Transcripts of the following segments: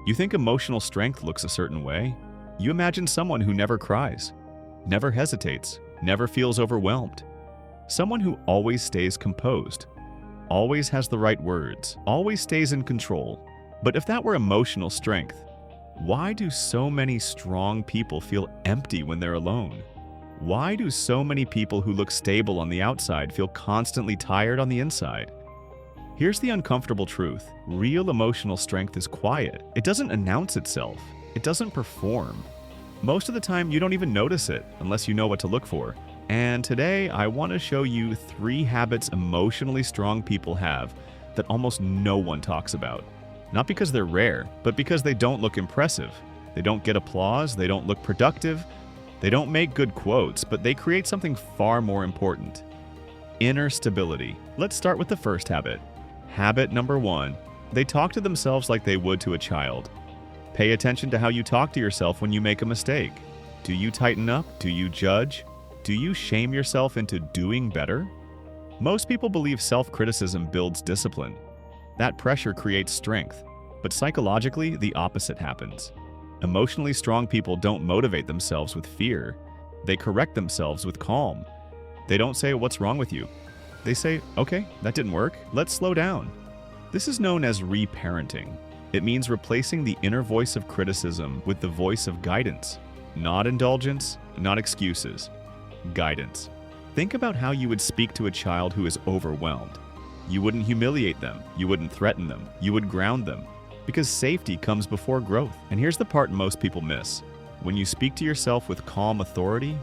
You think emotional strength looks a certain way? You imagine someone who never cries, never hesitates, never feels overwhelmed. Someone who always stays composed, always has the right words, always stays in control. But if that were emotional strength, why do so many strong people feel empty when they're alone? Why do so many people who look stable on the outside feel constantly tired on the inside? Here's the uncomfortable truth. Real emotional strength is quiet. It doesn't announce itself. It doesn't perform. Most of the time, you don't even notice it unless you know what to look for. And today, I want to show you 3 habits emotionally strong people have that almost no one talks about. Not because they're rare, but because they don't look impressive. They don't get applause, they don't look productive, they don't make good quotes, but they create something far more important. Inner stability. Let's start with the first habit. Habit number 1. They talk to themselves like they would to a child. Pay attention to how you talk to yourself when you make a mistake. Do you tighten up? Do you judge? Do you shame yourself into doing better? Most people believe self-criticism builds discipline. That pressure creates strength, but psychologically, the opposite happens. Emotionally strong people don't motivate themselves with fear. They correct themselves with calm. They don't say, "What's wrong with you?" They say, "Okay, that didn't work. Let's slow down." This is known as reparenting. It means replacing the inner voice of criticism with the voice of guidance. Not indulgence, not excuses. Guidance. Think about how you would speak to a child who is overwhelmed. You wouldn't humiliate them. You wouldn't threaten them. You would ground them. Because safety comes before growth. And here's the part most people miss. When you speak to yourself with calm authority,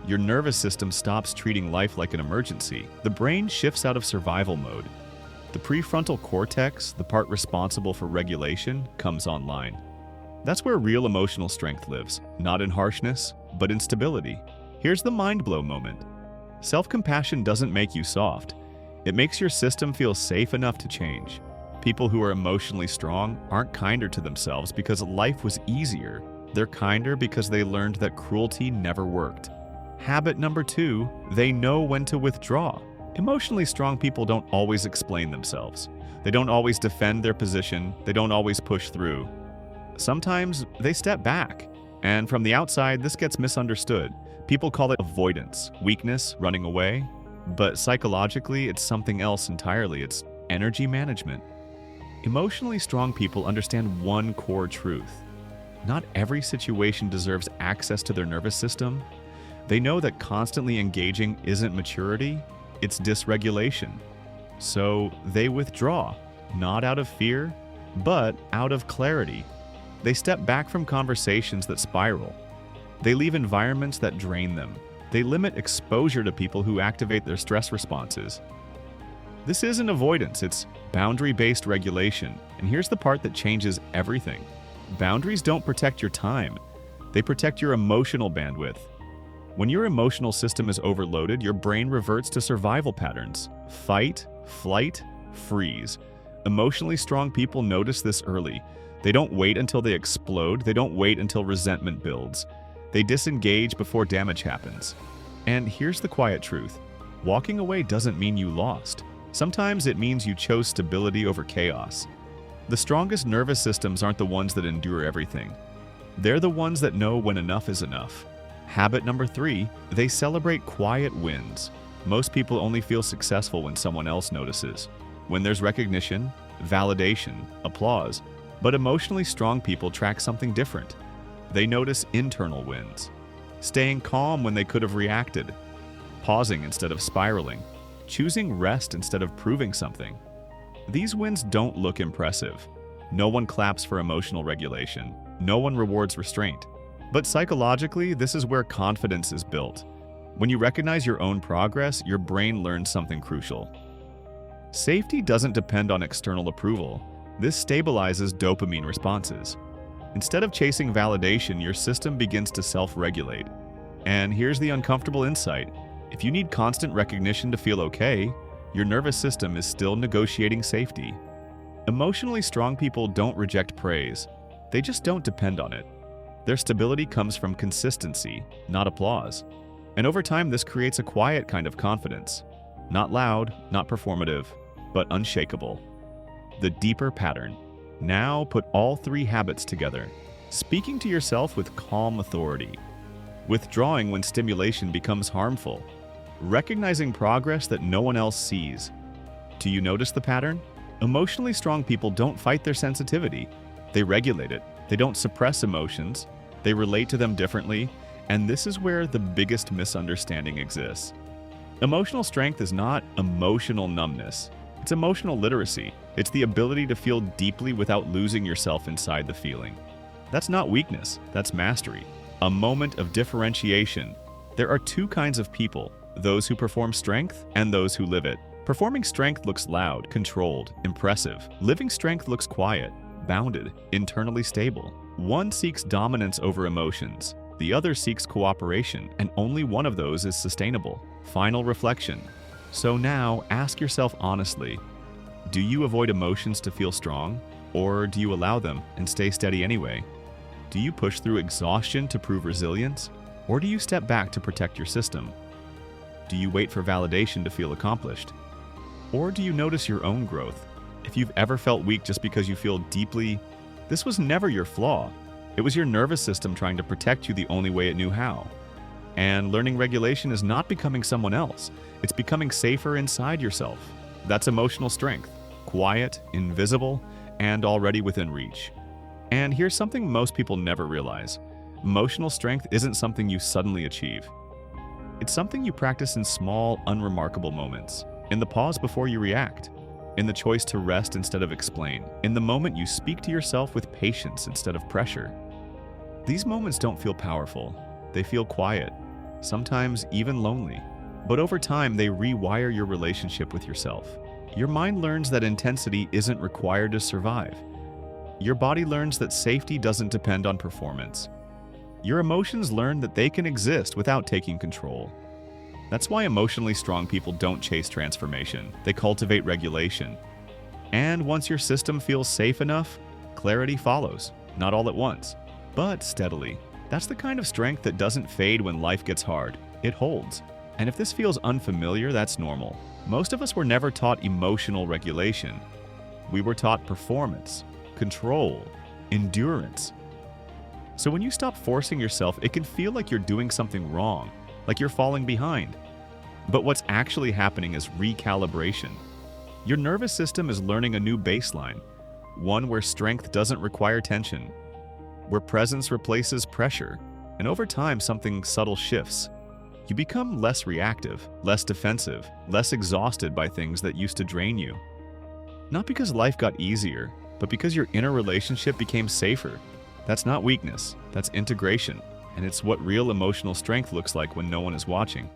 your nervous system stops treating life like an emergency. The brain shifts out of survival mode. The prefrontal cortex, the part responsible for regulation, comes online. That's where real emotional strength lives, not in harshness, but in stability. Here's the mind blow moment. Self-compassion doesn't make you soft. It makes your system feel safe enough to change. People who are emotionally strong aren't kinder to themselves because life was easier. They're kinder because they learned that cruelty never worked. Habit number 2, they know when to withdraw. Emotionally strong people don't always explain themselves. They don't always defend their position. They don't always push through. Sometimes they step back. And from the outside, this gets misunderstood. People call it avoidance, weakness, running away. But psychologically, it's something else entirely. It's energy management. Emotionally strong people understand one core truth. Not every situation deserves access to their nervous system. They know that constantly engaging isn't maturity, it's dysregulation. So they withdraw, not out of fear, but out of clarity. They step back from conversations that spiral. They leave environments that drain them. They limit exposure to people who activate their stress responses. This isn't avoidance, it's boundary-based regulation. And here's the part that changes everything. Boundaries don't protect your time. They protect your emotional bandwidth. When your emotional system is overloaded, your brain reverts to survival patterns. Fight, flight, freeze. Emotionally strong people notice this early. They don't wait until they explode. They don't wait until resentment builds. They disengage before damage happens. And here's the quiet truth. Walking away doesn't mean you lost. Sometimes it means you chose stability over chaos. The strongest nervous systems aren't the ones that endure everything. They're the ones that know when enough is enough. Habit number 3, they celebrate quiet wins. Most people only feel successful when someone else notices. When there's recognition, validation, applause. But emotionally strong people track something different. They notice internal wins. Staying calm when they could have reacted. Pausing instead of spiraling. Choosing rest instead of proving something. These wins don't look impressive. No one claps for emotional regulation. No one rewards restraint. But psychologically, this is where confidence is built. When you recognize your own progress, your brain learns something crucial. Safety doesn't depend on external approval. This stabilizes dopamine responses. Instead of chasing validation, your system begins to self-regulate. And here's the uncomfortable insight. If you need constant recognition to feel okay, your nervous system is still negotiating safety. Emotionally strong people don't reject praise. They just don't depend on it. Their stability comes from consistency, not applause. And over time, this creates a quiet kind of confidence. Not loud, not performative, but unshakable. The deeper pattern. Now put all three habits together. Speaking to yourself with calm authority. Withdrawing when stimulation becomes harmful. Recognizing progress that no one else sees. Do you notice the pattern? Emotionally strong people don't fight their sensitivity. They regulate it. They don't suppress emotions. They relate to them differently. And this is where the biggest misunderstanding exists. Emotional strength is not emotional numbness. It's emotional literacy. It's the ability to feel deeply without losing yourself inside the feeling. That's not weakness. That's mastery. A moment of differentiation. There are two kinds of people, those who perform strength and those who live it. Performing strength looks loud, controlled, impressive. Living strength looks quiet, bounded, internally stable. One seeks dominance over emotions. The other seeks cooperation, and only one of those is sustainable. Final reflection. So now, ask yourself honestly, do you avoid emotions to feel strong? Or do you allow them and stay steady anyway? Do you push through exhaustion to prove resilience? Or do you step back to protect your system? Do you wait for validation to feel accomplished? Or do you notice your own growth? If you've ever felt weak just because you feel deeply, this was never your flaw. It was your nervous system trying to protect you the only way it knew how. And learning regulation is not becoming someone else. It's becoming safer inside yourself. That's emotional strength. Quiet, invisible, and already within reach. And here's something most people never realize. Emotional strength isn't something you suddenly achieve. It's something you practice in small, unremarkable moments. In the pause before you react. In the choice to rest instead of explain. In the moment you speak to yourself with patience instead of pressure. These moments don't feel powerful. They feel quiet, sometimes even lonely. But over time, they rewire your relationship with yourself. Your mind learns that intensity isn't required to survive. Your body learns that safety doesn't depend on performance. Your emotions learn that they can exist without taking control. That's why emotionally strong people don't chase transformation. They cultivate regulation. And once your system feels safe enough, clarity follows. Not all at once, but steadily. That's the kind of strength that doesn't fade when life gets hard. It holds. And if this feels unfamiliar, that's normal. Most of us were never taught emotional regulation. We were taught performance, control, endurance. So when you stop forcing yourself, it can feel like you're doing something wrong, like you're falling behind. But what's actually happening is recalibration. Your nervous system is learning a new baseline, one where strength doesn't require tension, where presence replaces pressure, and over time something subtle shifts. You become less reactive, less defensive, less exhausted by things that used to drain you. Not because life got easier, but because your inner relationship became safer. That's not weakness, that's integration, and it's what real emotional strength looks like when no one is watching.